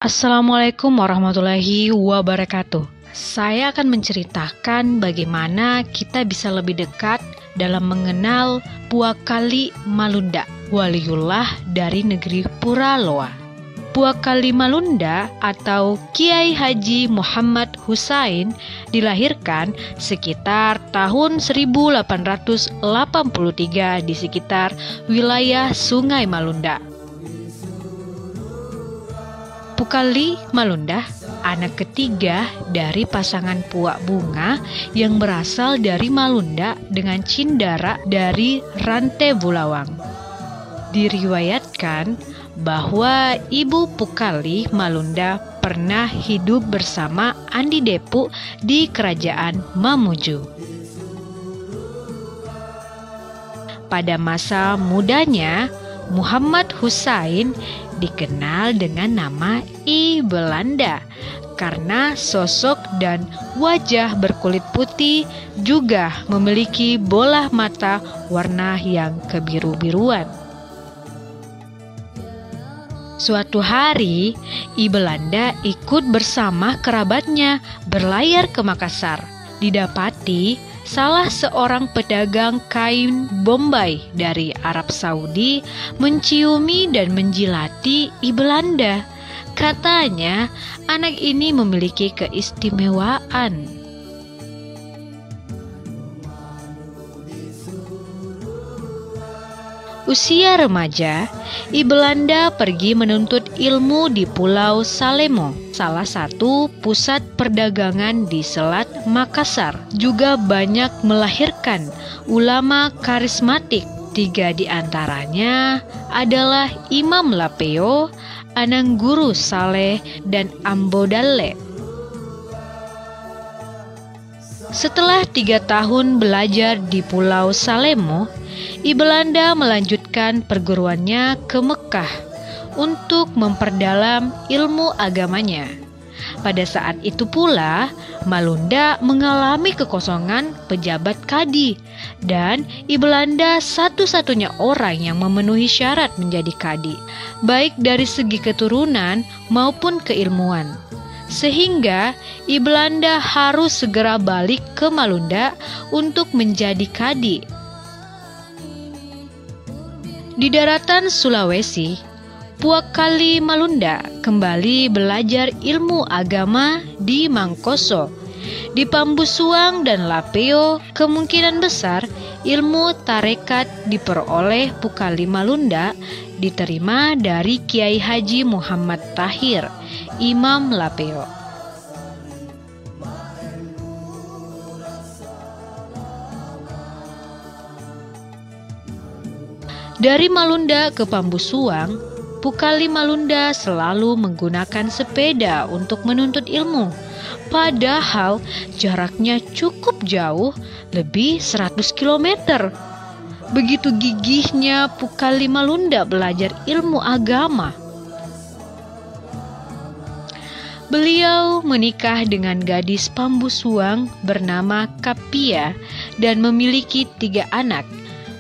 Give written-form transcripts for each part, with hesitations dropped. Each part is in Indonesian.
Assalamualaikum warahmatullahi wabarakatuh. Saya akan menceritakan bagaimana kita bisa lebih dekat dalam mengenal Puak Kali Malunda, waliullah dari negeri Puraloa. Puak Kali Malunda atau Kiai Haji Muhammad Husain dilahirkan sekitar tahun 1883 di sekitar wilayah Sungai Malunda. Puak Kali Malunda, anak ketiga dari pasangan Puak Bunga yang berasal dari Malunda dengan Cindara dari Rantai Bulawang. Diriwayatkan bahwa ibu Puak Kali Malunda pernah hidup bersama Andi Depu di kerajaan Mamuju. Pada masa mudanya, Muhammad Husain dikenal dengan nama I Belanda karena sosok dan wajah berkulit putih, juga memiliki bola mata warna yang kebiru-biruan. Suatu hari, I Belanda ikut bersama kerabatnya berlayar ke Makassar. Didapati salah seorang pedagang kain Bombay dari Arab Saudi menciumi dan menjilati I Belanda. Katanya, anak ini memiliki keistimewaan. Usia remaja, I Belanda pergi menuntut ilmu di Pulau Salemo, salah satu pusat perdagangan di Selat Makassar. Juga banyak melahirkan ulama karismatik. 3 di antaranya adalah Imam Lapeo, Anangguru Saleh, dan Ambodalle. Setelah 3 tahun belajar di Pulau Salemo, I Belanda melanjutkan perguruannya ke Mekah untuk memperdalam ilmu agamanya. Pada saat itu pula, Malunda mengalami kekosongan pejabat kadi, dan I Belanda satu-satunya orang yang memenuhi syarat menjadi kadi, baik dari segi keturunan maupun keilmuan. Sehingga I Belanda harus segera balik ke Malunda untuk menjadi kadi. Di daratan Sulawesi, Puak Kali Malunda kembali belajar ilmu agama di Mangkoso. Di Pambusuang dan Lapeo, kemungkinan besar ilmu tarekat diperoleh Puak Kali Malunda diterima dari Kiai Haji Muhammad Tahir, Imam Lapeo. Dari Malunda ke Pambusuang, Puak Kali Malunda selalu menggunakan sepeda untuk menuntut ilmu. Padahal jaraknya cukup jauh, lebih 100 km. Begitu gigihnya Puak Kali Malunda belajar ilmu agama. Beliau menikah dengan gadis Pambusuang bernama Kapia dan memiliki 3 anak.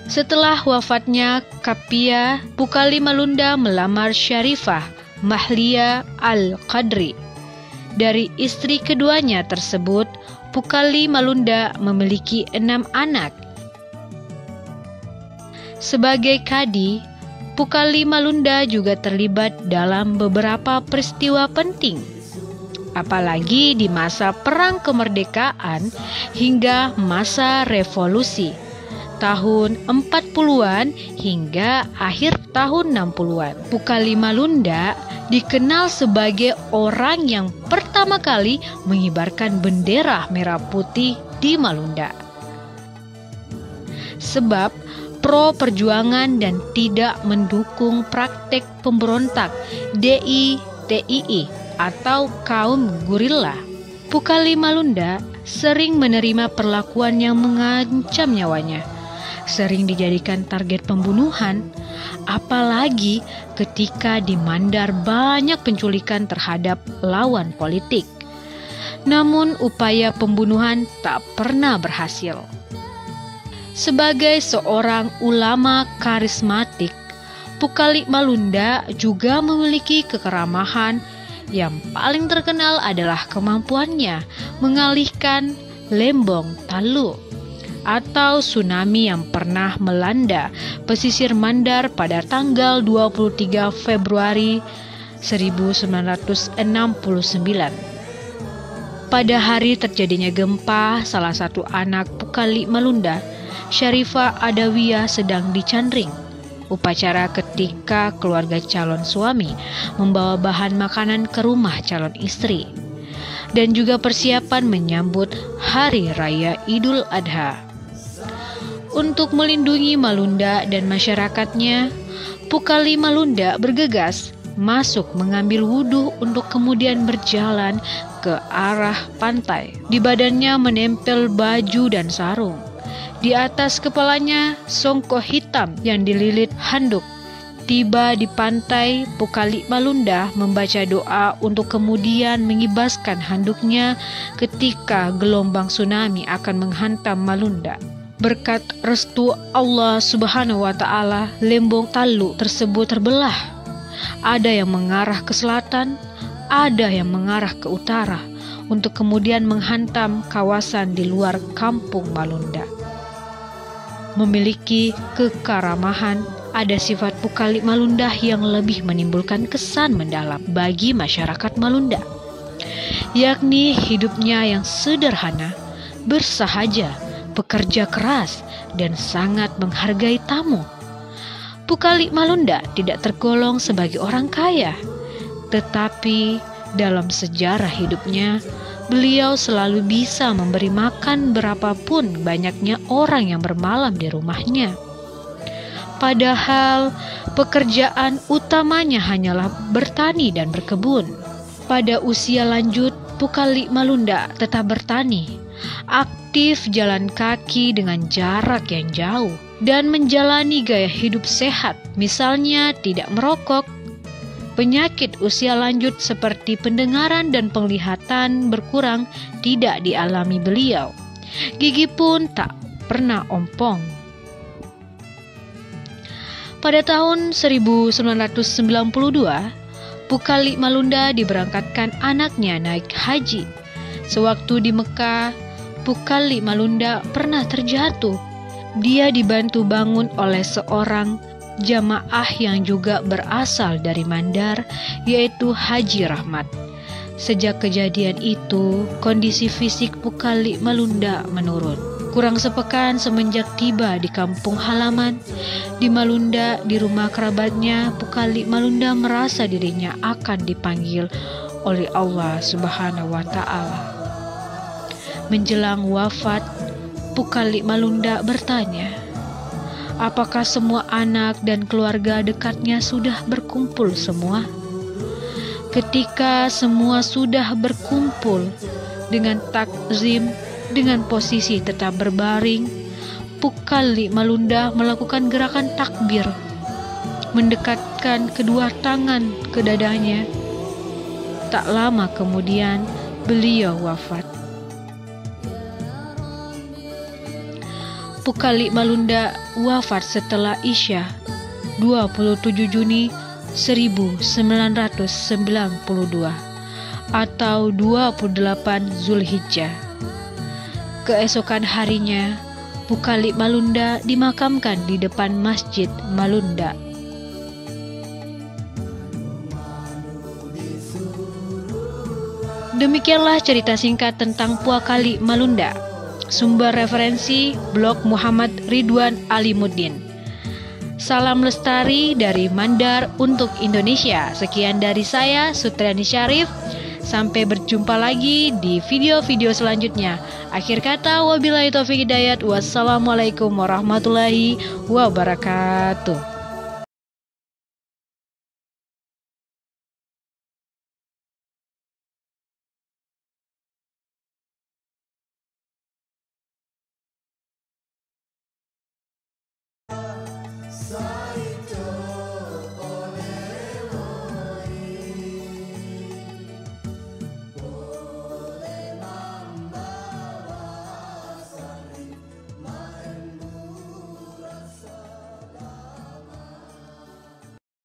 Setelah wafatnya Kapia, Puak Kali Malunda melamar Syarifah Mahlia Al-Qadri. Dari istri keduanya tersebut, Puak Kali Malunda memiliki 6 anak. Sebagai kadi, Puak Kali Malunda juga terlibat dalam beberapa peristiwa penting, apalagi di masa perang kemerdekaan hingga masa revolusi tahun 40-an hingga akhir tahun 60-an. Puak Kali Malunda dikenal sebagai orang yang pertama kali mengibarkan bendera merah putih di Malunda. Sebab pro perjuangan dan tidak mendukung praktek pemberontak DITII atau kaum gorila. Puak Kali Malunda sering menerima perlakuan yang mengancam nyawanya, sering dijadikan target pembunuhan, apalagi ketika dimandar banyak penculikan terhadap lawan politik. Namun upaya pembunuhan tak pernah berhasil. Sebagai seorang ulama karismatik, Puak Kali Malunda juga memiliki kekeramahan Yang paling terkenal adalah kemampuannya mengalihkan Lembong Talu atau tsunami yang pernah melanda pesisir Mandar pada tanggal 23 Februari 1969. Pada hari terjadinya gempa, salah satu anak Pukali Malunda, Syarifah Adawiyah, sedang dicandring. Upacara ketika keluarga calon suami membawa bahan makanan ke rumah calon istri, dan juga persiapan menyambut Hari Raya Idul Adha. Untuk melindungi Malunda dan masyarakatnya, Pukali Malunda bergegas masuk mengambil wudhu untuk kemudian berjalan ke arah pantai. Di badannya menempel baju dan sarung. Di atas kepalanya songkok hitam yang dililit handuk. Tiba di pantai, Pukali Malunda membaca doa untuk kemudian mengibaskan handuknya ketika gelombang tsunami akan menghantam Malunda. Berkat restu Allah Subhanahu wa Ta'ala, Lembong Talu tersebut terbelah. Ada yang mengarah ke selatan, ada yang mengarah ke utara, untuk kemudian menghantam kawasan di luar kampung Malunda. Memiliki kekaramahan, ada sifat Pukali Malunda yang lebih menimbulkan kesan mendalam bagi masyarakat Malunda, yakni hidupnya yang sederhana, bersahaja, bekerja keras, dan sangat menghargai tamu. Pukali Malunda tidak tergolong sebagai orang kaya, tetapi dalam sejarah hidupnya, beliau selalu bisa memberi makan berapapun banyaknya orang yang bermalam di rumahnya. Padahal pekerjaan utamanya hanyalah bertani dan berkebun. Pada usia lanjut, Pukali Malunda tetap bertani, aktif jalan kaki dengan jarak yang jauh, dan menjalani gaya hidup sehat, misalnya tidak merokok. Penyakit usia lanjut seperti pendengaran dan penglihatan berkurang tidak dialami beliau. Gigi pun tak pernah ompong. Pada tahun 1992, Pukali Malunda diberangkatkan anaknya naik haji. Sewaktu di Mekah, Pukali Malunda pernah terjatuh. Dia dibantu bangun oleh seorang jamaah yang juga berasal dari Mandar, yaitu Haji Rahmat. Sejak kejadian itu, kondisi fisik Pukali Malunda menurun. Kurang sepekan semenjak tiba di kampung halaman di Malunda, di rumah kerabatnya, Pukali Malunda merasa dirinya akan dipanggil oleh Allah Subhanahu wa Ta'ala. Menjelang wafat, Pukali Malunda bertanya, apakah semua anak dan keluarga dekatnya sudah berkumpul semua? Ketika semua sudah berkumpul dengan takzim, dengan posisi tetap berbaring, Pukali Malunda melakukan gerakan takbir, mendekatkan kedua tangan ke dadanya. Tak lama kemudian, beliau wafat. Pukali Malunda wafat setelah Isya 27 Juni 1992 atau 28 Zulhijjah. Keesokan harinya, Pukali Malunda dimakamkan di depan Masjid Malunda. Demikianlah cerita singkat tentang Pukali Malunda. Sumber referensi blog Muhammad Ridwan Alimuddin. Salam lestari dari Mandar untuk Indonesia. Sekian dari saya, Sutriani Syarif. Sampai berjumpa lagi di video-video selanjutnya. Akhir kata, wabillahi taufiq hidayat. Wassalamualaikum warahmatullahi wabarakatuh.